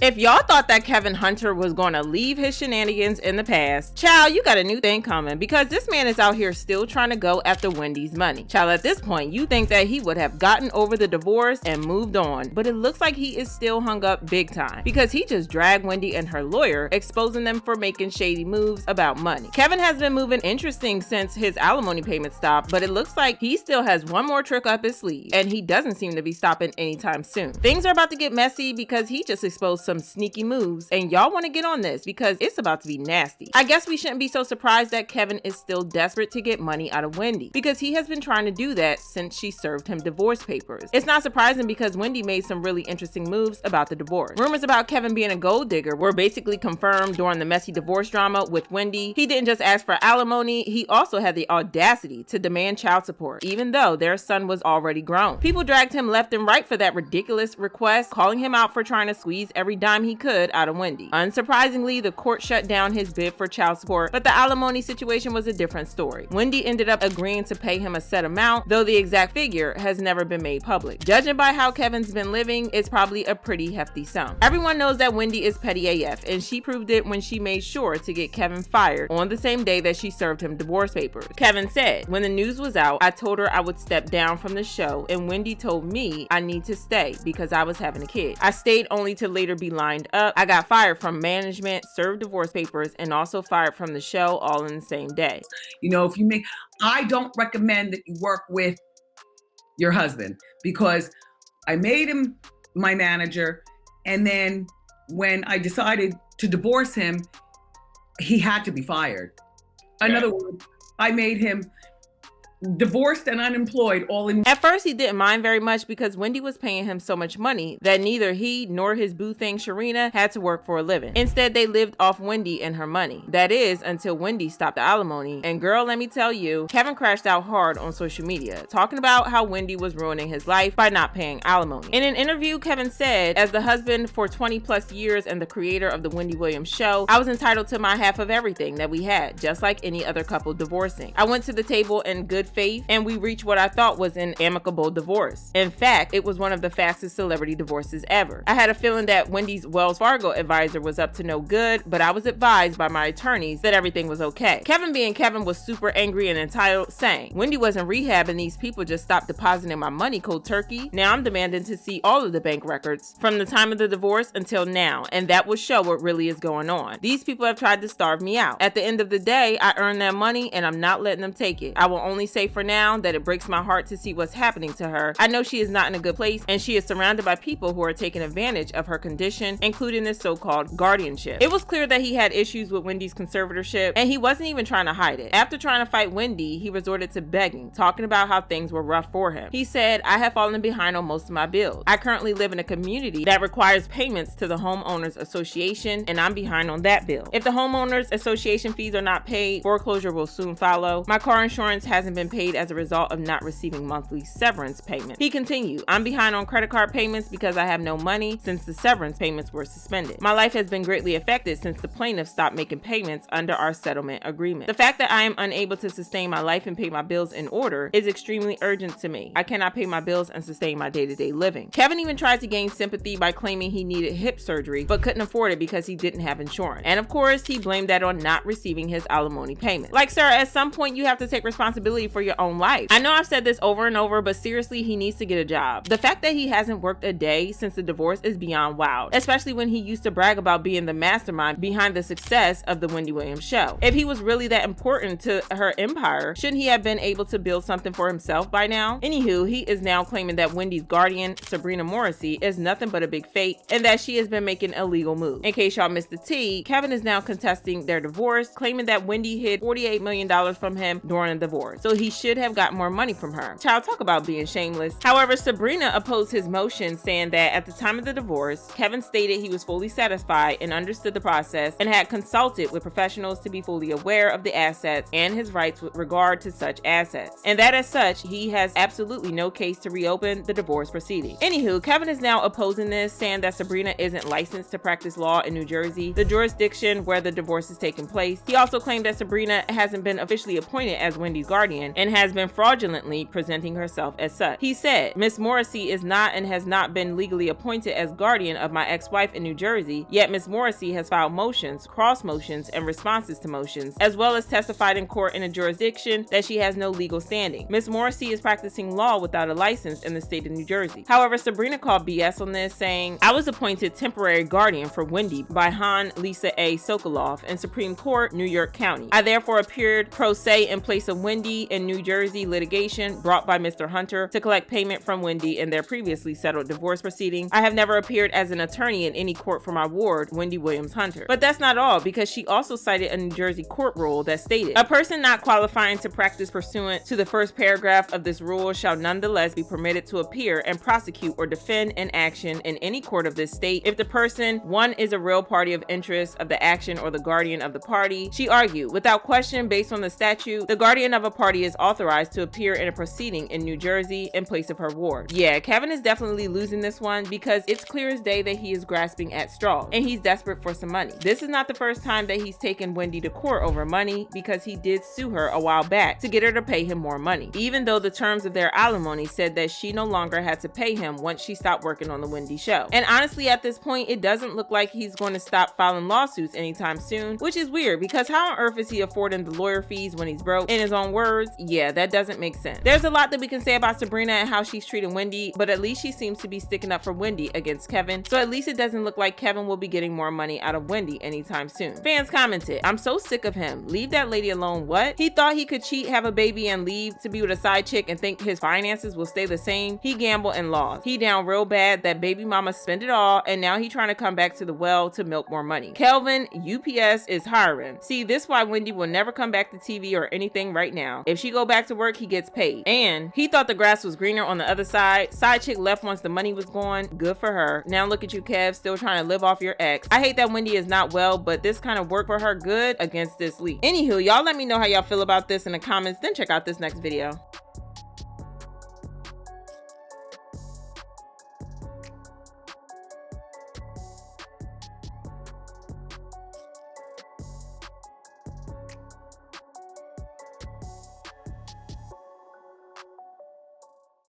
If y'all thought that Kevin Hunter was going to leave his shenanigans in the past, child, you got a new thing coming, because this man is out here still trying to go after Wendy's money. Child, at this point, you think that he would have gotten over the divorce and moved on, but it looks like he is still hung up big time, because he just dragged Wendy and her lawyer, exposing them for making shady moves about money. Kevin has been moving interesting since his alimony payment stopped, but it looks like he still has one more trick up his sleeve, and he doesn't seem to be stopping anytime soon. Things are about to get messy because he just exposed some sneaky moves, and y'all want to get on this because it's about to be nasty. I guess we shouldn't be so surprised that Kevin is still desperate to get money out of Wendy, because he has been trying to do that since she served him divorce papers. It's not surprising because Wendy made some really interesting moves about the divorce. Rumors about Kevin being a gold digger were basically confirmed during the messy divorce drama with Wendy. He didn't just ask for alimony, he also had the audacity to demand child support, even though their son was already grown. People dragged him left and right for that ridiculous request, calling him out for trying to squeeze every dime he could out of Wendy. Unsurprisingly, the court shut down his bid for child support, but the alimony situation was a different story. Wendy ended up agreeing to pay him a set amount, though the exact figure has never been made public. Judging by how Kevin's been living, it's probably a pretty hefty sum. Everyone knows that Wendy is petty AF, and she proved it when she made sure to get Kevin fired on the same day that she served him divorce papers. Kevin said, "When the news was out, I told her I would step down from the show, and Wendy told me I need to stay because I was having a kid. I stayed only to later be lined up. I got fired from management, served divorce papers, and also fired from the show all in the same day." You know, I don't recommend that you work with your husband, because I made him my manager, and then when I decided to divorce him, he had to be fired. In other words, I made him divorced and unemployed all in. At first, he didn't mind very much because Wendy was paying him so much money that neither he nor his boo thing Sharina had to work for a living. Instead, they lived off Wendy and her money. That is, until Wendy stopped the alimony. And girl, let me tell you, Kevin crashed out hard on social media, talking about how Wendy was ruining his life by not paying alimony. In an interview, Kevin said, "As the husband for 20 plus years and the creator of the Wendy Williams show, I was entitled to my half of everything that we had, just like any other couple divorcing. I went to the table in good faith, and we reached what I thought was an amicable divorce. In fact, it was one of the fastest celebrity divorces ever. I had a feeling that Wendy's Wells Fargo advisor was up to no good, but I was advised by my attorneys that everything was okay." Kevin, being Kevin, was super angry and entitled, saying, "Wendy was in rehab and these people just stopped depositing my money cold turkey. Now I'm demanding to see all of the bank records from the time of the divorce until now, and that will show what really is going on. These people have tried to starve me out. At the end of the day, I earned that money and I'm not letting them take it. I will only say for now that it breaks my heart to see what's happening to her. I know she is not in a good place, and she is surrounded by people who are taking advantage of her condition, including this so-called guardianship." It was clear that he had issues with Wendy's conservatorship, and he wasn't even trying to hide it. After trying to fight Wendy, he resorted to begging, talking about how things were rough for him. He said, "I have fallen behind on most of my bills. I currently live in a community that requires payments to the homeowners association, and I'm behind on that bill. If the homeowners association fees are not paid, foreclosure will soon follow. My car insurance hasn't been paid as a result of not receiving monthly severance payments." He continued, "I'm behind on credit card payments because I have no money since the severance payments were suspended. My life has been greatly affected since the plaintiff stopped making payments under our settlement agreement. The fact that I am unable to sustain my life and pay my bills in order is extremely urgent to me. I cannot pay my bills and sustain my day-to-day living." Kevin even tried to gain sympathy by claiming he needed hip surgery but couldn't afford it because he didn't have insurance. And of course, he blamed that on not receiving his alimony payment. Like, sir, at some point you have to take responsibility for your own life. I know I've said this over and over, but seriously, he needs to get a job. The fact that he hasn't worked a day since the divorce is beyond wild, especially when he used to brag about being the mastermind behind the success of the Wendy Williams show. If he was really that important to her empire, shouldn't he have been able to build something for himself by now? Anywho, he is now claiming that Wendy's guardian, Sabrina Morrissey, is nothing but a big fake and that she has been making illegal moves. In case y'all missed the tea, Kevin is now contesting their divorce, claiming that Wendy hid $48 million from him during the divorce, so he should have got more money from her. Child, talk about being shameless. However, Sabrina opposed his motion, saying that at the time of the divorce, Kevin stated he was fully satisfied and understood the process and had consulted with professionals to be fully aware of the assets and his rights with regard to such assets, and that as such, he has absolutely no case to reopen the divorce proceeding. Anywho, Kevin is now opposing this, saying that Sabrina isn't licensed to practice law in New Jersey, the jurisdiction where the divorce is taking place. He also claimed that Sabrina hasn't been officially appointed as Wendy's guardian, and has been fraudulently presenting herself as such. He said, Miss Morrissey is not and has not been legally appointed as guardian of my ex-wife in New Jersey, yet Miss Morrissey has filed motions, cross motions, and responses to motions, as well as testified in court in a jurisdiction that she has no legal standing. Miss Morrissey is practicing law without a license in the state of New Jersey. However, Sabrina called BS on this, saying, I was appointed temporary guardian for Wendy by Han Lisa A. Sokoloff in Supreme Court, New York County. I therefore appeared pro se in place of Wendy in New Jersey litigation brought by Mr. Hunter to collect payment from Wendy in their previously settled divorce proceeding. I have never appeared as an attorney in any court for my ward, Wendy Williams Hunter. But that's not all, because she also cited a New Jersey court rule that stated, a person not qualifying to practice pursuant to the first paragraph of this rule shall nonetheless be permitted to appear and prosecute or defend an action in any court of this state if the person, one, is a real party of interest of the action or the guardian of the party. She argued, without question, based on the statute, the guardian of a party is authorized to appear in a proceeding in New Jersey in place of her ward. Yeah, Kevin is definitely losing this one because it's clear as day that he is grasping at straws and he's desperate for some money. This is not the first time that he's taken Wendy to court over money, because he did sue her a while back to get her to pay him more money, even though the terms of their alimony said that she no longer had to pay him once she stopped working on the Wendy show. And honestly, at this point, it doesn't look like he's going to stop filing lawsuits anytime soon, which is weird because how on earth is he affording the lawyer fees when he's broke? In his own words, yeah, that doesn't make sense. There's a lot that we can say about Sabrina and how she's treating Wendy, but at least she seems to be sticking up for Wendy against Kevin, so at least it doesn't look like Kevin will be getting more money out of Wendy anytime soon. Fans commented, I'm so sick of him. Leave that lady alone. What? He thought he could cheat, have a baby, and leave to be with a side chick and think his finances will stay the same? He gambled and lost. He down real bad. That baby mama spent it all, and now he trying to come back to the well to milk more money. Kelvin, UPS is hiring. See, this why Wendy will never come back to TV or anything right now. If she go back to work, he gets paid. And he thought the grass was greener on the other side. Side chick left once the money was gone. Good for her. Now look at you, Kev, still trying to live off your ex. I hate that Wendy is not well, but this kind of worked for her good against this leak. Anywho, y'all let me know how y'all feel about this in the comments, then check out this next video.